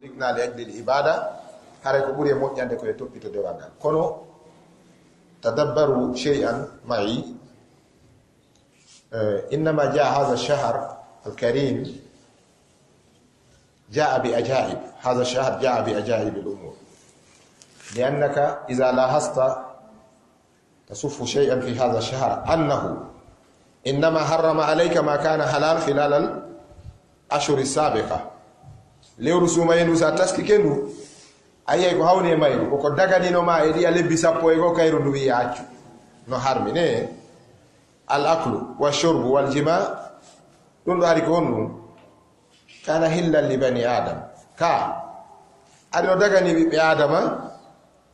ligna لأجل الإبادة هاري كبوري موت يندكو يتوبي تدوانا كونو تدبروا شيئا معي. إنما جاء هذا الشهر الكريم جاء بأجائب. هذا الشهر جاء بأجائب الأمور، لأنك إذا لاحظت تصف شيئا في هذا الشهر أنه إنما حرم عليك ما كان حلال خلال الأشهر السابقة. لو رسومين وساتسكي كنو أيه كهوني مايلو وكو دغاني نو ما إدي ألي بيسابو يغو كايرو نو ياچو نو حرمي نه الأكل والشرب والجماع دون داري كونو كان حلا لبني آدم كا أدو دغاني بي آدم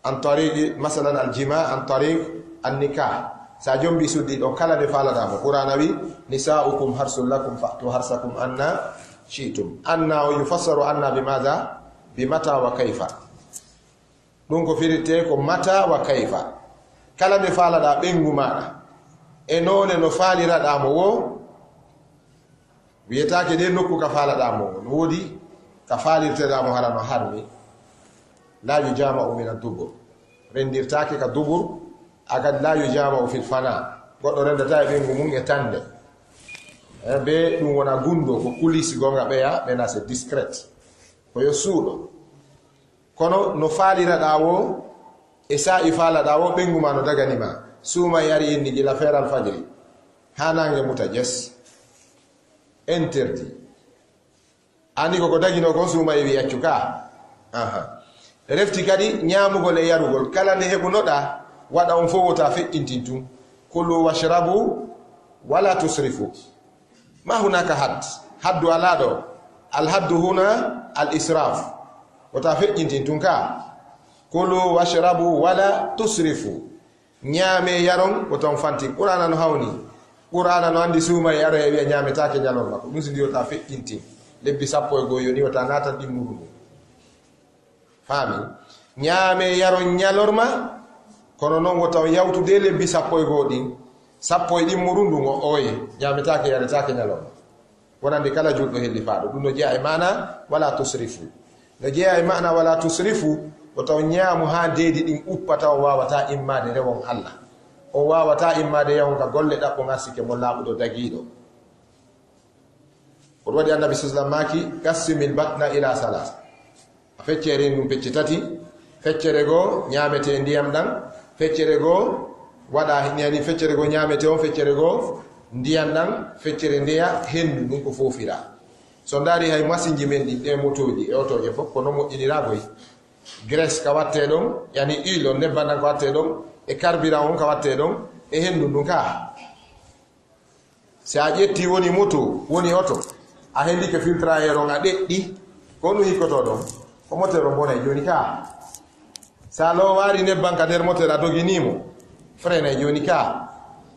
عن طريق مثلا الجماع عن طريق النكاح ساجوم بيسودي دو كلا دفالا دام قرآن نبي نساؤكم حرث لكم فأتوا حرثكم أن شئتم. أن يفسر أن بماذا؟ بمتى وكيف. دونك فيرتيكو متى وكيف كلا دفالا دا بينغو مانا انون نو فاليرا دامو wo wiyetaake de nokku ka faala damo wodi ka faalirte damo hala no harmi la yujama min ad-dubur rendirtaake ka dubur aga la yujama fil fana goddo rendata e bengu mun e tande be dum wona gundo ko kulisi gonga beya bena c'est discrète ko yo suudo kono no faalira dawo e sa ifala dawo bengu ma no dagani ma suma yari inni gila fer al fajri hanange mutajes interdit ani ko dagino ko suma yi yaccuka refti kadi nyamugol e yarugol kala ne hebunoda wada on fowota feddintintu kulu washrabu wala tusrifu. ما هناك حد على دو الحد هنا الإسراف وتافقين تنكا كلوا واشربوا ولا تسرفوا نيامي يارون وتنفانتي قرآن نهاوني قرآن نهاندي سوما يارو يبيا نيامي تاكي نيالون مكو نسي ديو تافقين تن لبي سابو يغويوني وتاناتا دي مورو فامي نيامي يارون نيالورما kono non wotaw yawtude lebbi sappo e godin sappo e dimurundu ngo oye nyamitake yaretake nyalon wonande kala juldo helli faado dum no jeya e mana wala tusrifu no jeya e mana wala tusrifu wotaw nyaamu ha deedi din uppata o wawata immade rewon Allah o wawata immade yawon ka golle dabbo ngasike mo labudo dagido ko wadi annabi sallallahu alaihi wasallam maki qasimil batna ila salas feccere dum peccitati feccere go nyaamete ndiyam dan feccere go wada nyani feccere go nyaamete on feccere go ndiyam dan feccere ndiya hendu dum ko fofira so ndari hay masinji men di e motoji e otoje fop ko no mojjinira boy graisse ka watte don yani huile on nebban ko watte don e carburant on ka watte don e hendu dum ka se a jetti woni moto woni oto a hendi ke filtre air on a deddi ko no hikoto don ko moteur on bona joni ka salo wari nebban ka der moteur a doginimo frena joni ka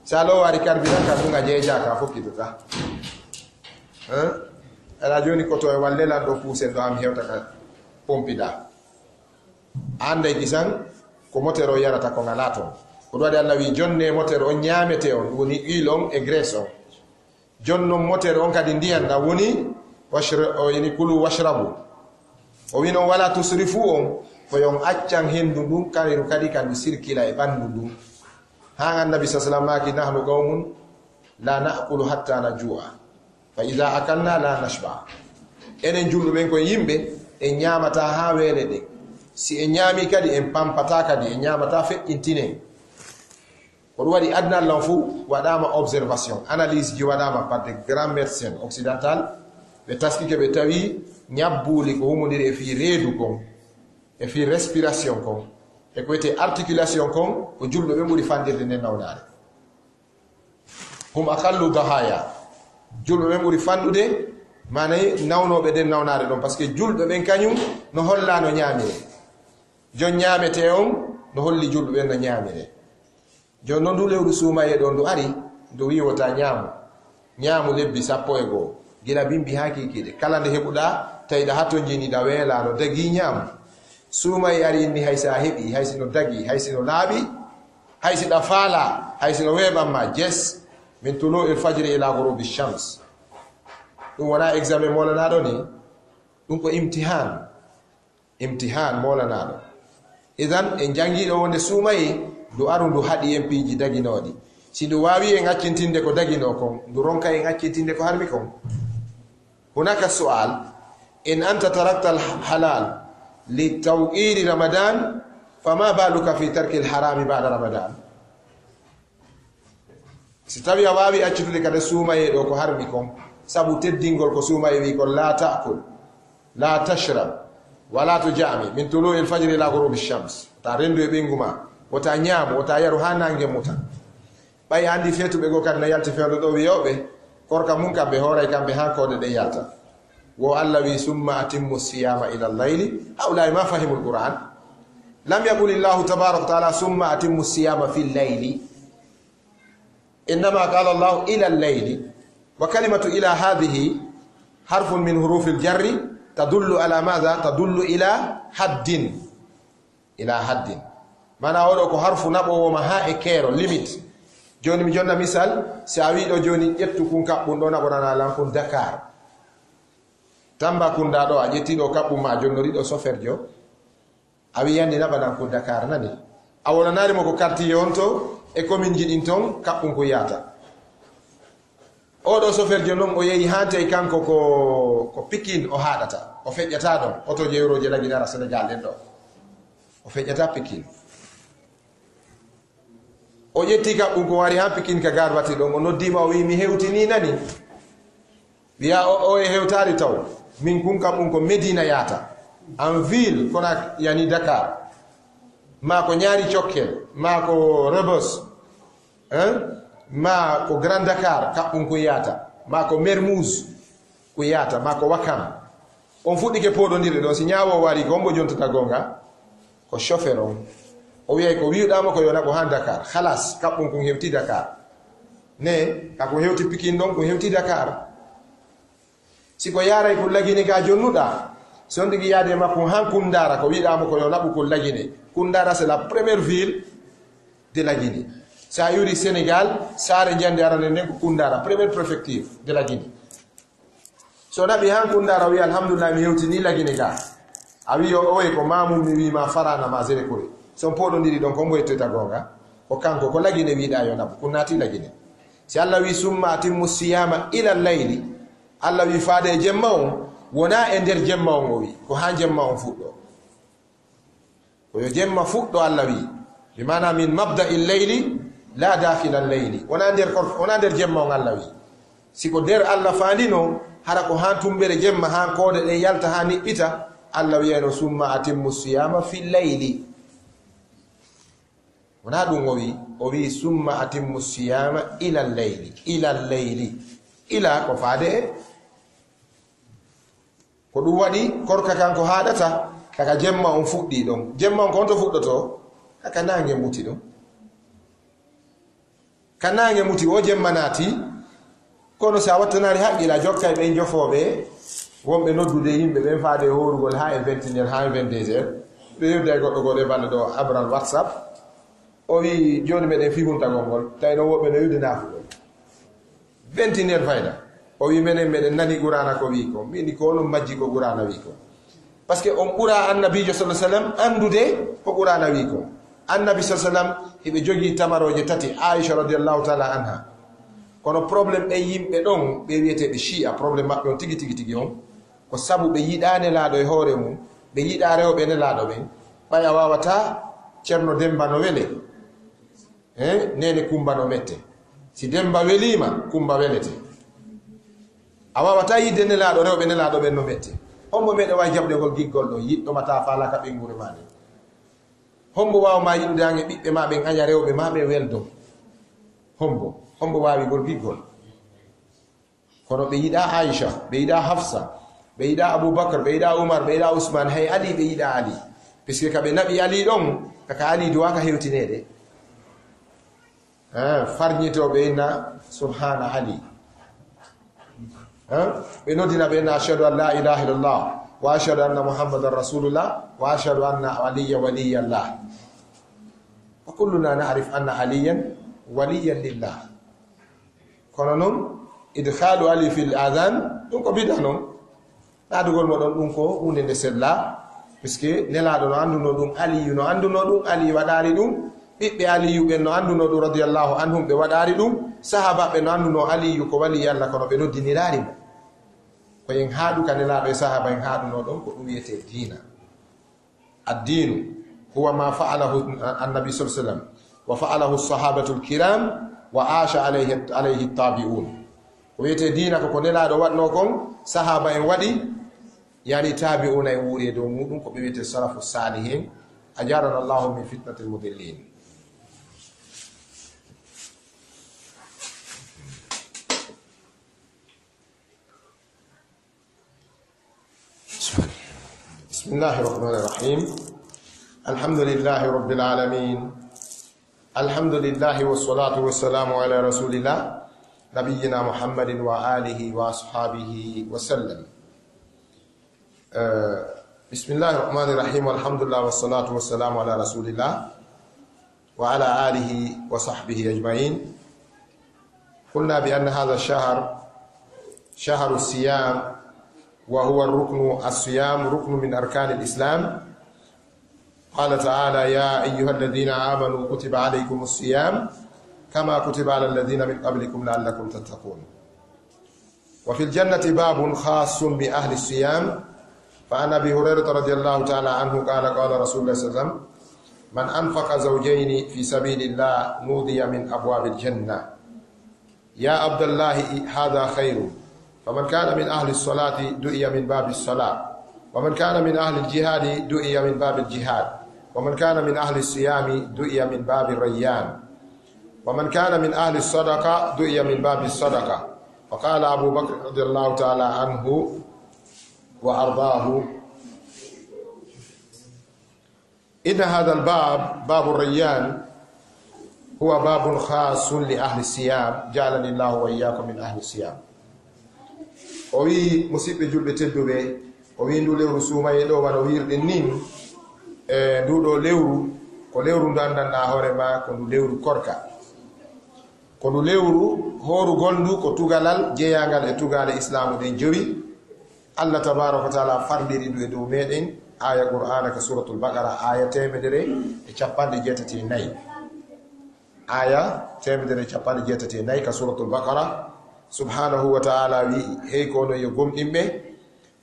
salo wari carburant ka dunga jeja ka fokkita ala joni koto e wallela do pousse do am hewta ka pompida ande gisan ko moteur o yarata ko ngalato ko wadi Allah wi jonne moteur o nyaamete on woni huile on e graisse on jonno moteur on kadi ndiyan da woni washra yani kulu washrabu o wino wala tusrifu on ko yon accan hendu dum kariru kadi kan sirkila e bandu dum ha annabi sallallahu alaihi wasallam nahnu qaumun la na'kulu hatta najua fa idha akalna la nashba. Enen julbe ben ko yimbe e nyaamata ha wele de si e nyaami kadi en pampata kadi e nyaamata fe'intine ko wadi adna lanfu wadama observation analyse ji wadama par des grands médecins occidentaux be taskike be tawi nyabbuli ko humondire fi reedu kon e fi respiration kon e ko ete articulation kon ko julbe be muri fandirde nen nawdare hum aqallu dahaya julbe be muri fandude manay nawnobe den nawnare don parce que julbe ben kanyum no hollano nyaamire jon nyaamete on no holli julbe ben no nyaamire jon non du lewru suuma e don do ari do wiwota nyaamu lebbi sappo e go gila bimbi hakikide kala nde hebuda tayda hatto jini da wela no dagi nyaamu suma yari ni haysa hebi haysino dagi haysino laabi haysida fala haysino webamma jes min tulu al-fajr ila ghurub ash-shams dum wala examen molana do ni dum ko imtihan imtihan molanaɗo idan en jangiɗo wonde suumayi ndu aru ndu haɗi en piiji daginoɗi si ndu wawi en accintinde ko dagino kon ndu ronka en accintinde ko harmi kon hunaka sual in anta tarakta alhalal litawqiri ramadan fama baluka fi tarki alharami bada ramadan si tawi a wawi accitude kada suumaye ɗo ko harmi kon sabu teddingol ko suumaye wi kon la taakul la tashrab wala tujami min tului alfajri ila ghurubi shams ta rendu e ɓengu ma wota ñaamu wota yaru ha nangue muta ɓay andi fetuɓe go kadi no yalti fewdo ɗo wiyoɓe korka mum kamɓe hooray kamɓe hankode ɗe yalta wo allah wi summa atimmu siyama ila llayli hawlay ma fahimu lquran lam yaqul illahu tabaraka wa taala summa atimmu siyama fi llayli innama qala allahu ila llayli wa kalimatu ila hadhihi harfun min hurufi ljarri tadullu ala madha tadullu ila haddin mana oɗo ko harfu naɓowoma ha e keero limite joni mi jonna misal si a wiɗo joni ƴettu kun kaɓɓum ɗo naɓorana lankun dakar tamba kunda ɗo a ƴettiɗo kaɓɓum ma jonnoriɗo soferjo a wi yandi naɓanan kun dakar nani a wonanarimo ko quartier on to e commune ji ɗin ton kaɓɓum ko yata oɗo soferjo noon o yeehi hante kanko ko Pikine o haɗata o feƴƴata ɗon otoje euroje laginara Sénégal ɗen ɗo o feƴƴata Pikine o ƴetti kaɓɓum ko wari ha Pikine ka garbati ɗon o noddima o wi mi hewtini nani wiya o e hewtari taw min kun kaɓɓum ko Médina yata en ville kono yani Dakar ma ko ñaari cokkel ma ko Rebeuss ma ko Grand Dakar kaɓɓum ko yata ma ko Mermoz ko yata ma ko Wakam on fuɗɗike poɗodiri ɗo si ñaawo wari ko ombo jontata gonga ko chauffeur on o wiyay ko wiɗama ko yona ko ha Dakar halas kaɓɓum ko hewti Dakar ne kako hewti Pikine ɗon ko hewti Dakar siko yaray ko lagine ga jonnuɗa si on ɗigi yaade makko han Koundara ko wiɗama ko yo naɓu ko lagine Koundara c'est la première ville de la Guinée sa yuri Sénégal saare jande arande nden ko Koundara première préfecture de la Guinée so naɓi han Koundara wi alhamdulillah mi hewtini lagine ga a wi oye ko mamum mi wima farana ma zere kore son poɗodiri ɗon ko mbo yettoyta gonga ko kanko ko lagine wiɗa yo naɓu ko naati lagine si Allah wi summa atimmu siyama ila layli Allah wi faade e jemma on wona e nder jemma on o wi ko ha jemma on fuɗɗo koyo jemma fuɗɗo Allah wi bimana min mabda'i leyli la dakhila leyli wona nder jemma on Allah wi siko nder Allah faandino hara ko ha tumbere jemma ha koode ɗe yalta ha niɓɓita Allah wiyano summa atimmu siyama fi leyli wona ɗum o wi summa atimmu siyama ila leyli ila ko faade e ko ɗum waɗi korka kanko haɗata kaka jemma on fuɗɗi ɗon jemma on ko onto fuɗɗoto kaka nange muti ɗon ka nange muti o jemma naati kono si a wattanari haqqila jokkay ɓen jofoɓe wonɓe noddude yimɓe ɓen faade horugol ha e 21 ha e 22 heures ɓe yewde e goɗɗo goɗo e balle ɗo abral whatsapp o wi joni meɗen fihuntagol ngol tawi no woɓɓe no yude nafugol 21 heures fayda o wi menen meɗen nani qur'ana ko wi ko mbini ko onon majji ko qur'ana wi ko par ce que on ɓura annabijo sa sallam andude ko qur'ana wi ko annabi sa sallam heɓe jogii tamaroje tati aicha radiallahu taala anha kono probléme ɓe yimɓe ɗon ɓe wiyeteɓe chia probléme maɓɓe on tigi tigi tigi on ko sabu ɓe yiɗane laaɗo e hoore mum ɓe yiɗa rewɓe ne laaɗo ɓen ɓay a wawata ceerno demba no wele nene kumba no mette si demba welima kumba welete a wawata yidde ne laaɗo rewɓe ne laaɗo ɓen no mette hombo meɗe wawi jaɓdegol giggol ɗo yiɗɗomata falaka ɓengure maɗe hombo wawma yiɗude ange ɓiɓɓe ma ɓen aña rewɓe ma ɓe weldom hombo wawi gol giggol kono ɓe yiɗa aicha ɓe yiɗa hafsa ɓe yiɗa aboubacre ɓe yiɗa oumar ɓe yiɗa ousmane hay ali ɓe yiɗa ali puisque kaɓe naɓi ali ɗon kaka ali duwaka hewtinede farñitoɓe inna subhana ali ɓe noddina ɓe inna ashhadu an la ilaha illallah wa ashhadu anna muhammadan rasulullah wa ashhadu anna aliya waliyallah wa kulluna na'rif anna aliyan waliyan lillah kono noon idkhalu ali fil adhan ɗum ko bida noon ɗaadugol moɗon ɗum ko hunde nde sella puisque nelaɗo no anduno ɗum aliyu no anduno ɗum ali waɗari ɗum ɓiɓɓe aliyu ɓen no anduno ɗum radiyallahu anhum ɓe waɗari ɗum sahaba ɓe no anduno aliyu ko wali Allah kono ɓe noddinirari mo ko en haɗu ka nelaɗo e sahaba en haɗuno ɗon ko ɗum wiyete dina addinu huwa ma fa'alahu annabi sallallahu alaihi wasallam wa fa'alahu as-sahabatu al-kiram wa asha alayhi at-tabi'un ko wiyete dina ko nelaɗo waɗno kon sahaba en waɗi yani tabi'una en wuri dow muɗum ko ɓe wiyete salafu salihin ajarana Allahu min fitnati al-mudillin. بسم الله الرحمن الرحيم الحمد لله رب العالمين الحمد لله والصلاة والسلام على رسول الله نبينا محمد وآله وأصحابه وسلم. بسم الله الرحمن الرحيم والحمد لله والصلاة والسلام على رسول الله وعلى آله وصحبه أجمعين. قلنا بأن هذا الشهر شهر الصيام وهو الركن الصيام ركن من أركان الإسلام. قال تعالى يا أيها الذين آمنوا كتب عليكم الصيام كما كتب على الذين من قبلكم لعلكم تتقون. وفي الجنة باب خاص بأهل الصيام فعن أبي هريرة رضي الله تعالى عنه قال قال رسول الله صلى الله عليه وسلم من أنفق زوجين في سبيل الله نودي من أبواب الجنة يا عبد الله هذا خير. فمن كان من أهل الصلاة دعي من باب الصلاة ومن كان من أهل الجهاد دعي من باب الجهاد ومن كان من أهل الصيام دعي من باب الريان ومن كان من أهل الصدقة دعي من باب الصدقة. وقال أبو بكر رضي الله تعالى عنه وأرضاه إن هذا الباب باب الريان هو باب خاص لأهل الصيام جعلني الله وإياكم من أهل الصيام. o wi musidɓe julɓe tedduɓe o wi ndu lewru suumaye ɗo wano wirɗen nin e nduɗo lewru ko lewru ndu andanɗa hoore ma ko ndu lewru korka ko ndu lewru horugol ndu ko tugalal jeeyangal e tugale islamu ɗen jowi Allah tabaraka wa taala farliri ndu e dow meɗen aya qur'ana ka suratul baqara aya 164 aya 164 ka suratul baqara subhanahu wa ta'ala wi hey kono yo gomɗinɓe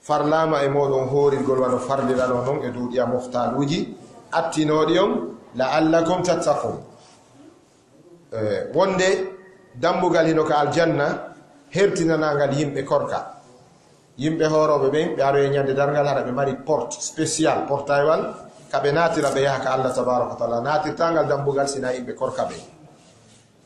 farlama e moɗon horirgol wano farlirano non e duuɗiya moftaluji attinoɗi on la'allakum tattaqun. Wonde dambugal hino ka aljanna hertinanagal yimɓe korka yimɓe horoɓe ɓen ɓe aroye ñande dargal haɗa ɓe mari porte spécial portaywal kaɓe natira ɓe yaha ka Allah tabaraka wa taala natirtangal dambugal sina yimɓe korka ɓe.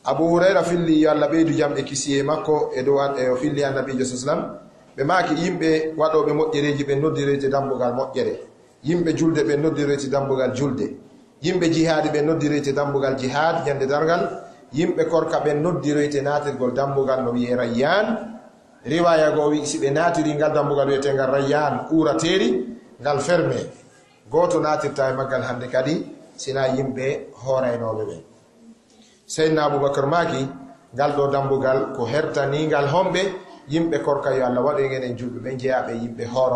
Abu Hurayra filli yo Allah ɓeydu jam e kisiye makko e dow o filli annabijo sallam ɓe maaki yimɓe waɗoɓe moƴƴereji ɓe noddirete dambugal moƴƴere yimɓe julde ɓe noddirete dambugal julde yimɓe jihaadi ɓe noddirete dambugal jihad ñande dargal yimɓe korka ɓe noddirete natirgol dambugal no wiye rayyan riwaya go wi si ɓe natiri ngal dambugal wiyetengal rayyan urateri ngal ferme goto natirta e maggal hande kadi sina yimɓe horaynoɓe ɓen. Seydina Abubakar maki ngal ɗo dambugal ko hertanigal homɓe yimɓe korka yo Allah waɗo en julɓe ɓe jeeyaɓe yimɓe horo